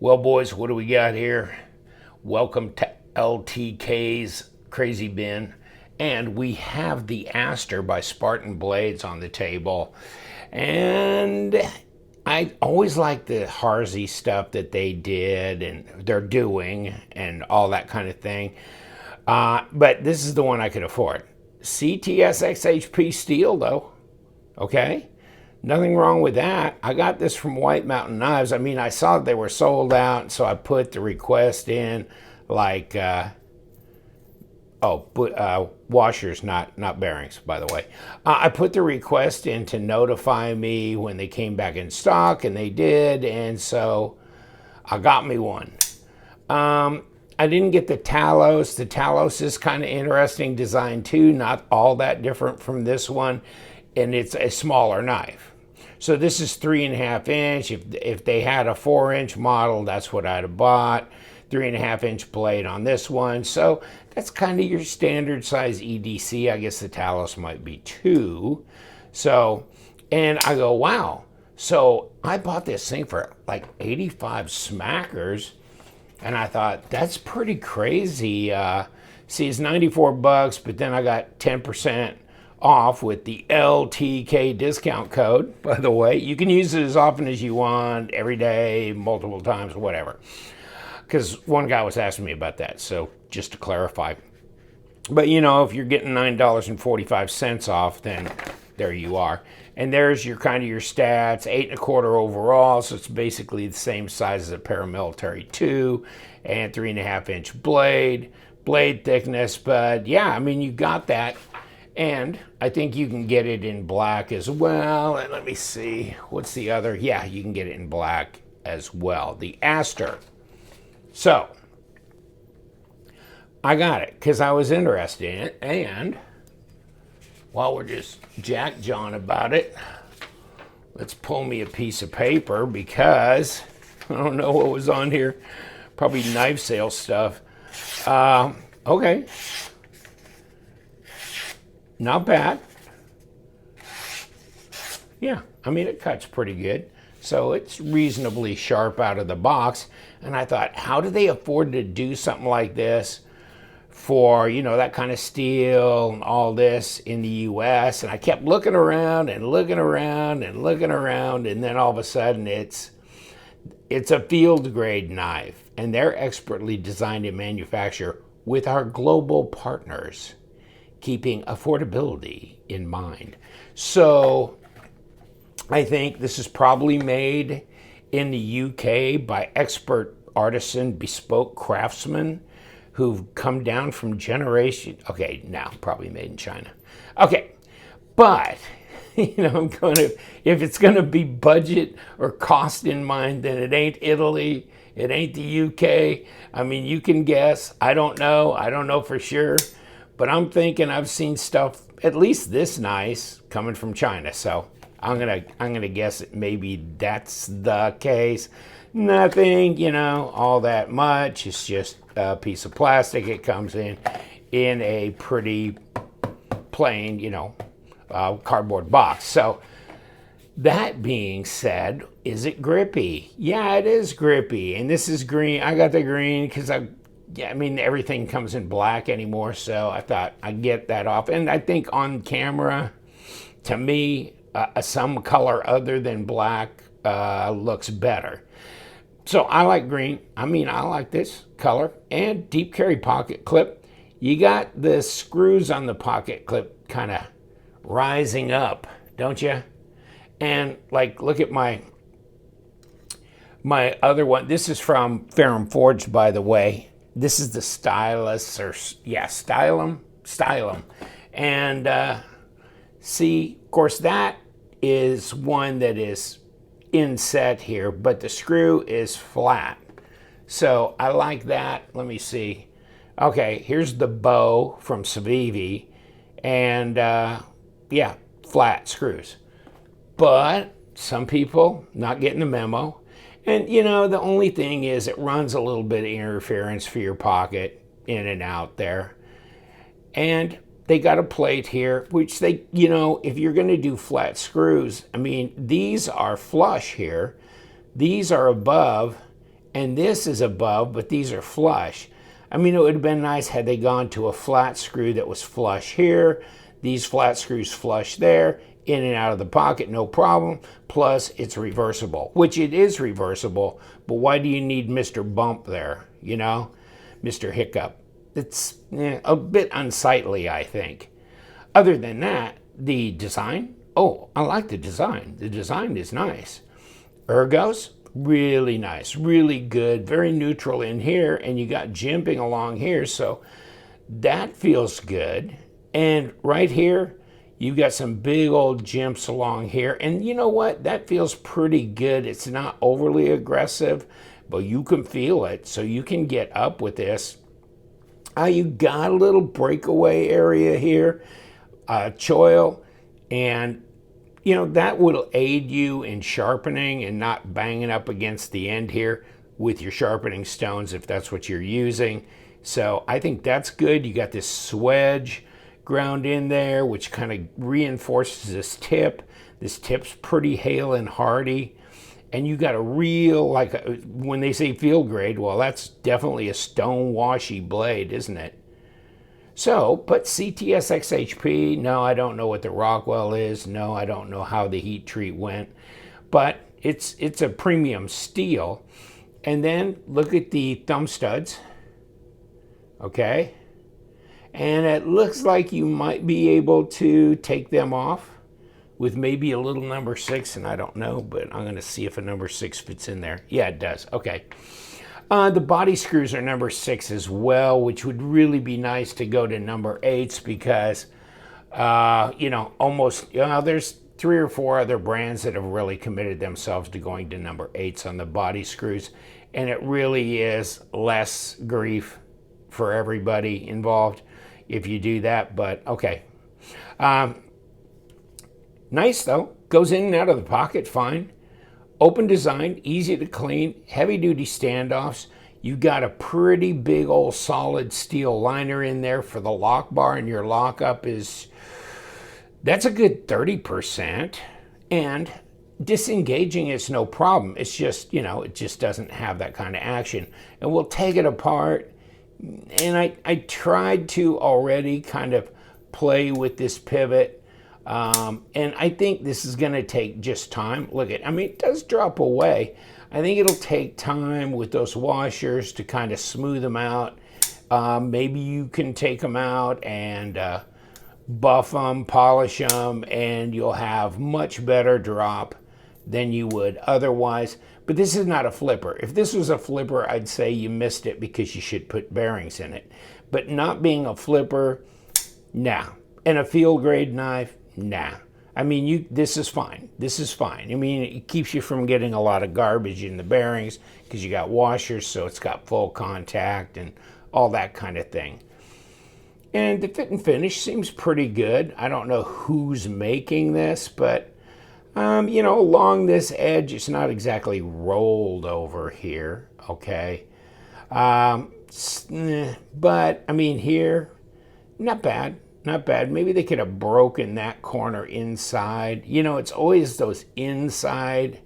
Well, boys, what do we got here? Welcome to LTK's Crazy Bin. And we have the Astor by Spartan Blades on the table. And I always like the Harsey stuff that they did and they're doing and all that kind of thing. But this is the one I could afford. CTSXHP steel, though. Okay? Nothing wrong with that. I got this from White Mountain Knives. I mean, I saw they were sold out, so I put the request in, like, washers, not bearings, by the way. I put the request in to notify me when they came back in stock, and they did, and so I got me one. I didn't get the Talos. The Talos is kind of interesting design too, not all that different from this one, and it's a smaller knife. So this is 3.5 inch. If they had a 4-inch model, that's what I'd have bought. 3.5 inch blade on this one. So that's kind of your standard size EDC. I guess the Talos might be 2. So, and I go, wow. So I bought this thing for like 85 smackers. And I thought, that's pretty crazy. See, it's 94 bucks, but then I got 10% off with the LTK discount code, by the way. You can use it as often as you want, every day, multiple times, whatever. Because one guy was asking me about that, so just to clarify. But you know, if you're getting $9.45 off, then there you are. And there's your kind of your stats, 8.25 overall, so it's basically the same size as a paramilitary 2, and 3.5 inch blade thickness. But yeah, I mean, you got that. And I think you can get it in black as well. And let me see, what's the other? Yeah, you can get it in black as well. The Astor. So, I got it because I was interested in it. And while we're just jack-jawing about it, let's pull me a piece of paper because I don't know what was on here. Probably knife sale stuff. Okay. Not bad. Yeah, I mean, it cuts pretty good. So it's reasonably sharp out of the box. And I thought, how do they afford to do something like this for, you know, that kind of steel and all this in the US? And I kept looking around and looking around and looking around. And then all of a sudden it's a field grade knife. And they're expertly designed and manufactured with our global partners, keeping affordability in mind. So I think this is probably made in the UK by expert artisan bespoke craftsmen who've come down from generation. Okay, now probably made in China. Okay, but you know, if it's gonna be budget or cost in mind, then it ain't Italy, it ain't the UK. I mean, you can guess. I don't know for sure. But I'm thinking I've seen stuff at least this nice coming from China. So I'm gonna guess that maybe that's the case. Nothing, you know, all that much. It's just a piece of plastic. It comes in a pretty plain, you know, cardboard box. So that being said, is it grippy? Yeah, it is grippy. And this is green. I got the green because I mean, everything comes in black anymore, so I thought I'd get that off. And I think on camera, to me, some color other than black looks better. So I like green. I mean, I like this color. And deep carry pocket clip. You got the screws on the pocket clip kind of rising up, don't you? And like, look at my other one. This is from Ferrum Forge, by the way. This is the Stylus, or yeah, Stylum. And see, of course, that is one that is inset here, but the screw is flat. So I like that. Let me see. Okay, here's the bow from Civivi, and yeah, flat screws. But some people not getting the memo. And, you know, the only thing is it runs a little bit of interference for your pocket in and out there. And they got a plate here, which they, you know, if you're going to do flat screws, I mean, these are flush here. These are above, and this is above, but these are flush. I mean, it would have been nice had they gone to a flat screw that was flush here, these flat screws flush there, in and out of the pocket, no problem. Plus, it's reversible, which it is reversible, but why do you need Mr. Bump there, you know, Mr. Hiccup? It's a bit unsightly, I think. Other than that, the design, oh, I like the design. The design is nice. Ergos, really nice, really good, very neutral in here, and you got jimping along here, so that feels good. And right here, you've got some big old jimps along here, and you know what? That feels pretty good. It's not overly aggressive, but you can feel it, so you can get up with this. You got a little breakaway area here, choil, and you know, that will aid you in sharpening and not banging up against the end here with your sharpening stones if that's what you're using. So I think that's good. You got this swedge ground in there, which kind of reinforces this tip. This tip's pretty hale and hardy. And you got a real, like, when they say field grade, well, that's definitely a stone washy blade, isn't it? So, but CTS XHP, no, I don't know what the Rockwell is. No, I don't know how the heat treat went. But it's a premium steel. And then look at the thumb studs. Okay. And it looks like you might be able to take them off with maybe a little number 6, and I don't know, but I'm going to see if a number 6 fits in there. Yeah, it does. Okay. The body screws are number 6 as well, which would really be nice to go to number 8s because, you know, almost, there's 3 or 4 other brands that have really committed themselves to going to number 8s on the body screws, and it really is less grief for everybody involved if you do that, but okay. Nice though, goes in and out of the pocket fine. Open design, easy to clean, heavy duty standoffs. You got a pretty big old solid steel liner in there for the lock bar, and your lockup is, that's a good 30%. And disengaging is no problem. It's just, you know, it just doesn't have that kind of action. And we'll take it apart. And I tried to already kind of play with this pivot. And I think this is going to take just time. Look at, I mean, it does drop away. I think it'll take time with those washers to kind of smooth them out. Maybe you can take them out and buff them, polish them, and you'll have much better drop than you would otherwise. But this is not a flipper. If this was a flipper, I'd say you missed it because you should put bearings in it. But not being a flipper, nah. And a field grade knife, nah. I mean, this is fine. This is fine. I mean, it keeps you from getting a lot of garbage in the bearings because you got washers, so it's got full contact and all that kind of thing. And the fit and finish seems pretty good. I don't know who's making this, but you know, along this edge, it's not exactly rolled over here, okay? But, I mean, here, not bad. Not bad. Maybe they could have broken that corner inside. You know, it's always those inside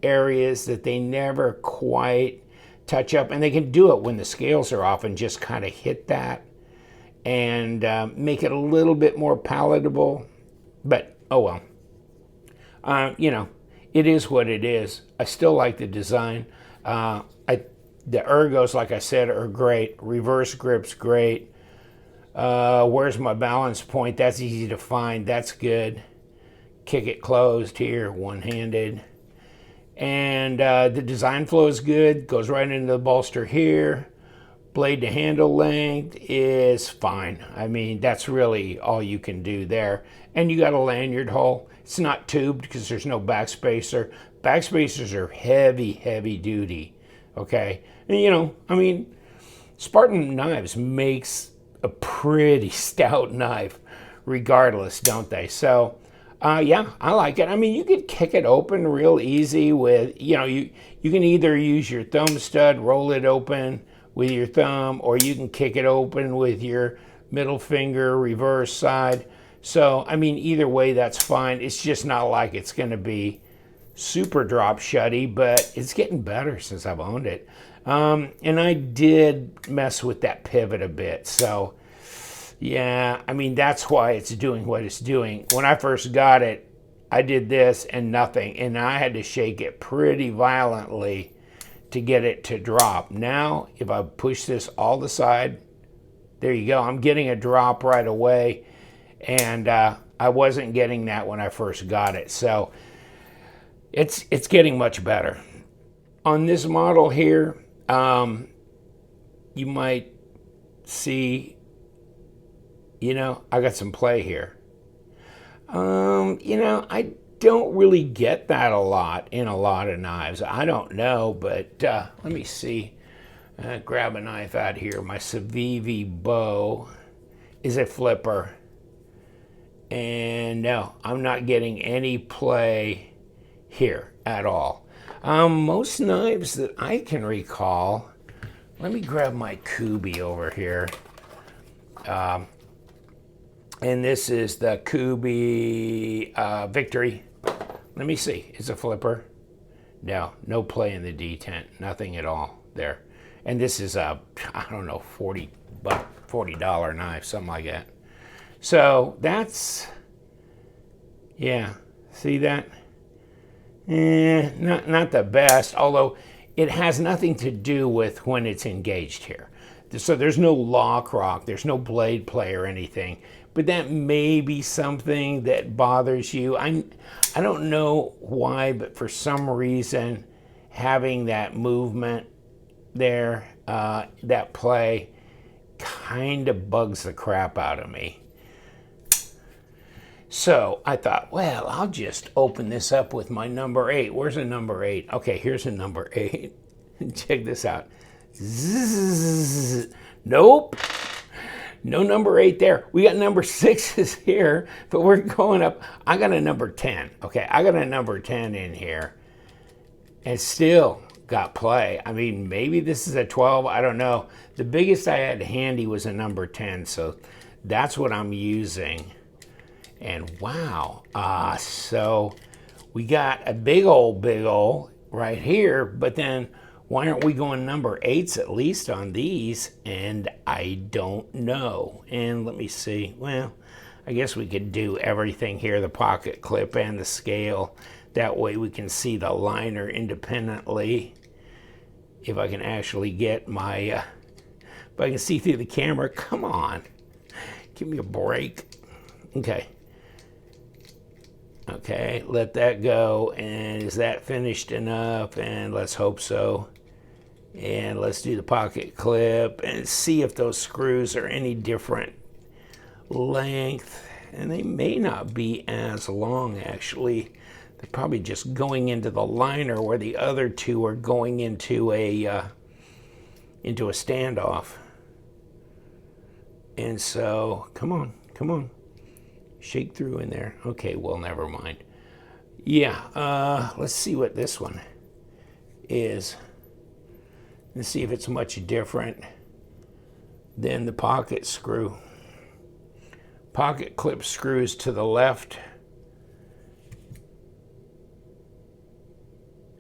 areas that they never quite touch up. And they can do it when the scales are off and just kind of hit that and make it a little bit more palatable. But, oh well. You know, it is what it is. I still like the design. The ergos, like I said, are great. Reverse grip's great. Where's my balance point? That's easy to find. That's good. Kick it closed here, one-handed. And the design flow is good. Goes right into the bolster here. Blade to handle length is fine. I mean, that's really all you can do there. And you got a lanyard hole. It's not tubed because there's no backspacer. Backspacers are heavy, heavy duty. Okay? And you know, I mean, Spartan Knives makes a pretty stout knife regardless, don't they? So yeah, I like it. I mean, you could kick it open real easy with, you know, you can either use your thumb stud, roll it open with your thumb, or you can kick it open with your middle finger reverse side. So I mean, either way, that's fine. It's just not like it's going to be super drop shutty, but it's getting better since I've owned it. And I did mess with that pivot a bit. So yeah, I mean, that's why it's doing what it's doing. When I first got it, I did this and nothing, and I had to shake it pretty violently to get it to drop. Now, if I push this all the side, there you go. I'm getting a drop right away, and I wasn't getting that when I first got it. So it's getting much better. On this model here, you might see, you know, I got some play here. You know, I don't really get that a lot in a lot of knives. I don't know, but let me see. Grab a knife out here. My Civivi bow is a flipper. And no, I'm not getting any play here at all. Most knives that I can recall, let me grab my Kubi over here. And this is the Kubi Victory. Let me see, it's a flipper. No play in the detent, nothing at all there. And this is a, I don't know, $40 knife, something like that. So that's, yeah, see that? Not the best, although it has nothing to do with when it's engaged here. So there's no lock rock, there's no blade play or anything, but that may be something that bothers you. I don't know why, but for some reason, having that movement there, that play, kind of bugs the crap out of me. So I thought, well, I'll just open this up with my number 8. Where's a number 8? Okay, here's a number 8. Check this out. Zzz. Nope. No number 8 there. We got number 6s here, but we're going up. I got a number 10. Okay, I got a number 10 in here. And still got play. I mean, maybe this is a 12. I don't know. The biggest I had handy was a number 10, so that's what I'm using. And wow, so we got a big old right here, but then why aren't we going number 8s at least on these? And I don't know. And let me see, well, I guess we could do everything here, the pocket clip and the scale. That way we can see the liner independently. If I can actually get my, if I can see through the camera, come on, give me a break. Okay, let that go. And is that finished enough? And let's hope so. And let's do the pocket clip and see if those screws are any different length. And they may not be as long, actually. They're probably just going into the liner where the other two are going into a standoff. And so, come on. Shake through in there. Okay, well, never mind. Yeah, let's see what this one is. And see if it's much different than the pocket screw. Pocket clip screws to the left.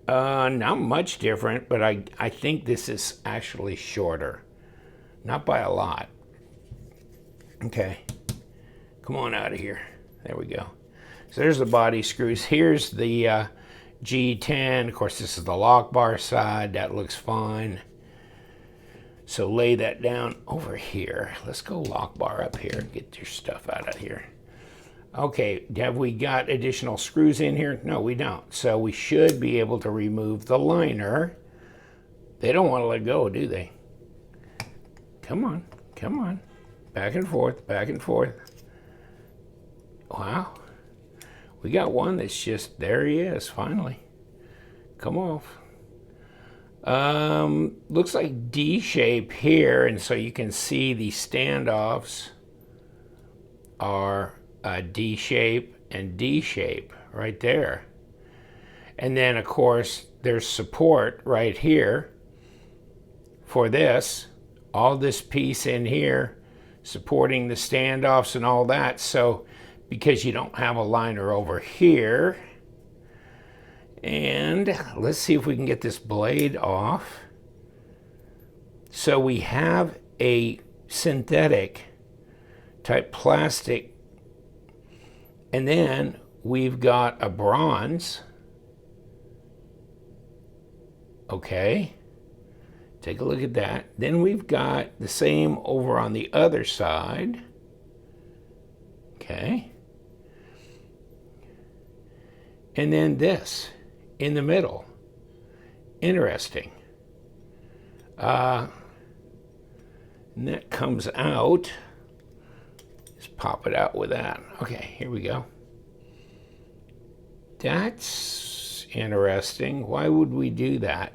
Not much different, but I think this is actually shorter. Not by a lot. Okay. Come on out of here. There we go. So there's the body screws. Here's the G10. Of course, this is the lock bar side. That looks fine. So lay that down over here. Let's go lock bar up here. Get your stuff out of here. Okay, have we got additional screws in here? No, we don't. So we should be able to remove the liner. They don't want to let go, do they? Come on. Back and forth. Wow, we got one that's just, there he is, finally. Come off. Looks like D shape here, and so you can see the standoffs are D shape and D shape right there. And then, of course, there's support right here for this. All this piece in here supporting the standoffs and all that. So because you don't have a liner over here, And let's see if we can get this blade off. So we have a synthetic type plastic, and then we've got a bronze. Okay, take a look at that. Then we've got the same over on the other side. Okay, and then this in the middle. Interesting. And that comes out. Just pop it out with that. Okay, here we go. That's interesting. Why would we do that?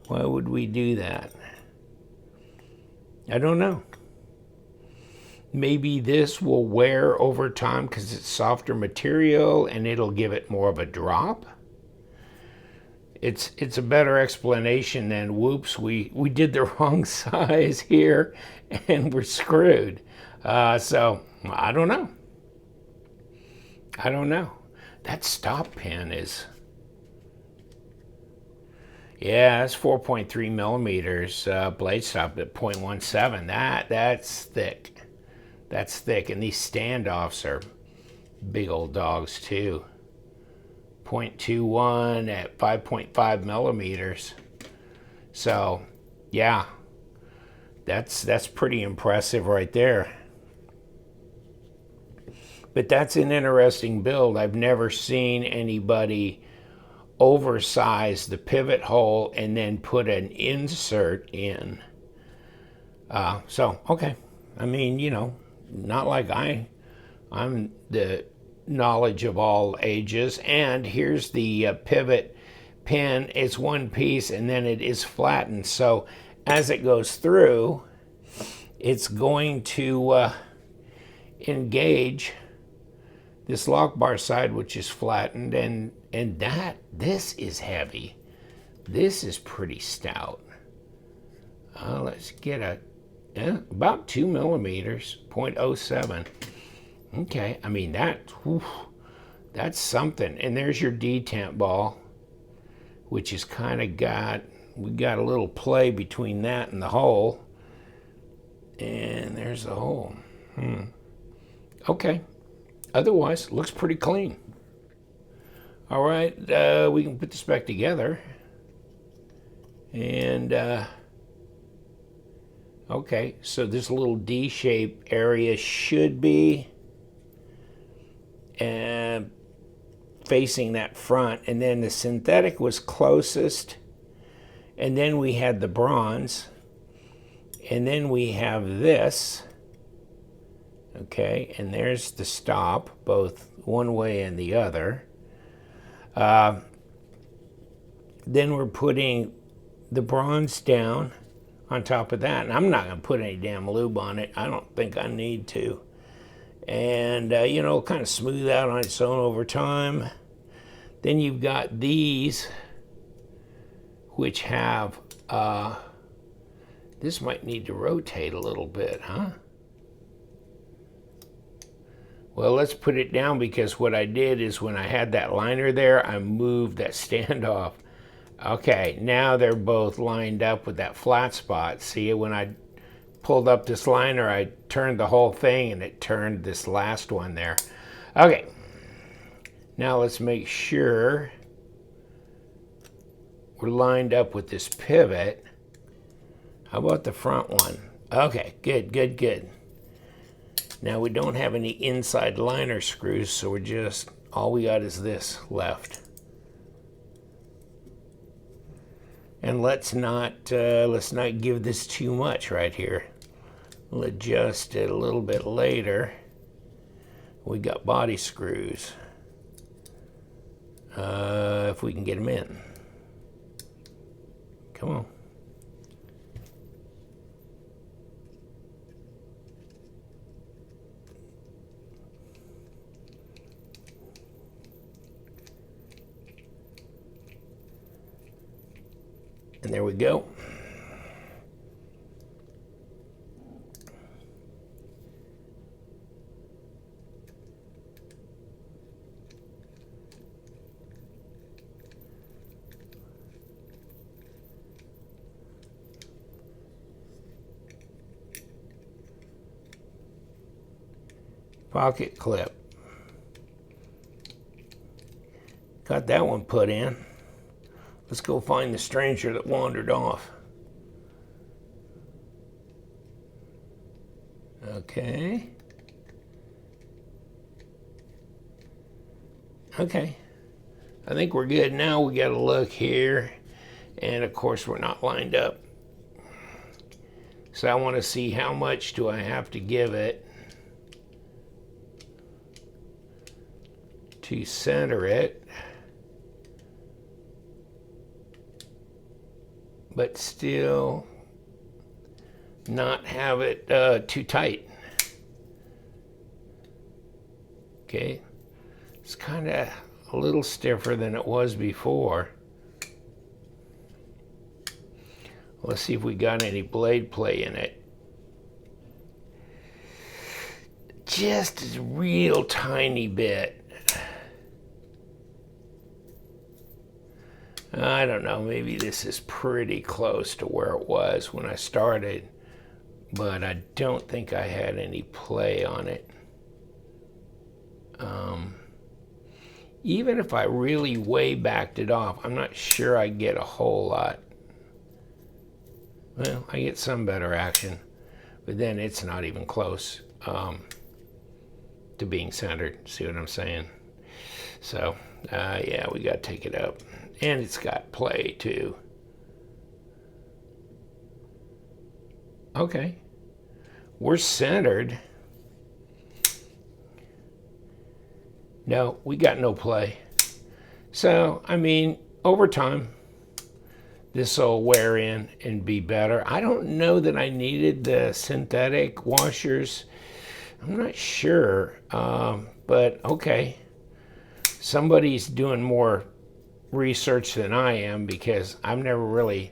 Why would we do that? I don't know. Maybe this will wear over time because it's softer material and it'll give it more of a drop. It's a better explanation than, whoops, we did the wrong size here and we're screwed. So I don't know. I don't know. That stop pin is, yeah, that's 4.3 millimeters blade stop at 0.17. That's thick. That's thick. And these standoffs are big old dogs too. 0.21 at 5.5 millimeters. So yeah, that's pretty impressive right there. But that's an interesting build. I've never seen anybody oversize the pivot hole and then put an insert in. So okay, I mean, you know, not like I'm the knowledge of all ages. And here's the pivot pin. It's one piece and then it is flattened. So as it goes through, it's going to engage this lock bar side, which is flattened, and this is heavy. This is pretty stout. Let's get about 2 millimeters, 0.07. Okay, I mean that's something. And there's your detent ball, which is kind of we got a little play between that and the hole. And there's the hole. Okay. Otherwise, looks pretty clean. All right, we can put this back together. And okay, so this little D-shaped area should be facing that front, and then the synthetic was closest, and then we had the bronze, and then we have this. Okay, and there's the stop, both one way and the other. Then we're putting the bronze down on top of that, and I'm not going to put any damn lube on it. I don't think I need to. And, you know, kind of smooth out on its own over time. Then you've got these, which have, this might need to rotate a little bit, huh? Well, let's put it down, because what I did is when I had that liner there, I moved that standoff. Okay, now they're both lined up with that flat spot. See, when I pulled up this liner, I turned the whole thing and it turned this last one there. Okay, now let's make sure we're lined up with this pivot. How about the front one? Okay, good, good, good. Now we don't have any inside liner screws, so we're just, all we got is this left. And let's not give this too much right here. We'll adjust it a little bit later. We got body screws. If we can get them in. Come on. And there we go. pocket clip. Got that one put in. Let's go find the stranger that wandered off. Okay. Okay. I think we're good now. We got to look here. And of course we're not lined up. So I want to see how much do I have to give it to center it, but still not have it too tight. Okay, it's kind of a little stiffer than it was before. Let's see if we got any blade play in it. Just a real tiny bit. I don't know, maybe this is pretty close to where it was when I started, but I don't think I had any play on it. Even if I really way backed it off, I'm not sure I get a whole lot. Well, I get some better action, but then it's not even close to being centered. See what I'm saying? So, yeah, we got to take it up. And it's got play, too. Okay. We're centered. No, we got no play. So, I mean, over time, this will wear in and be better. I don't know that I needed the synthetic washers. I'm not sure, but okay. Somebody's doing more research than I am, because I've never really,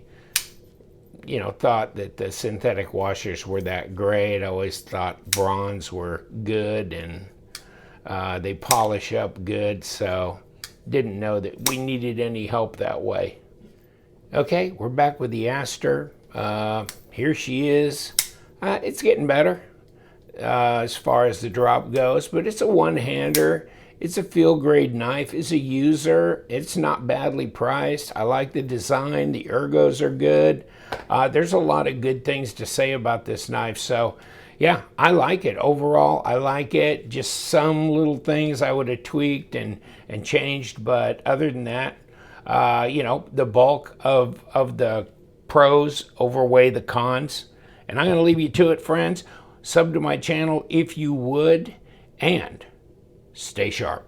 thought that the synthetic washers were that great. I always thought bronze were good, and they polish up good, so didn't know that we needed any help that way. Okay, we're back with the Astor. Here she is. It's getting better as far as the drop goes, but it's a one-hander. It's a field grade knife. As a user, it's not badly priced. I like the design. The ergos are good. There's a lot of good things to say about this knife. So yeah, I like it. Overall, I like it. Just some little things I would have tweaked and changed, but other than that, the bulk of the pros outweigh the cons. And I'm going to leave you to it, friends. Sub to my channel if you would, and stay sharp.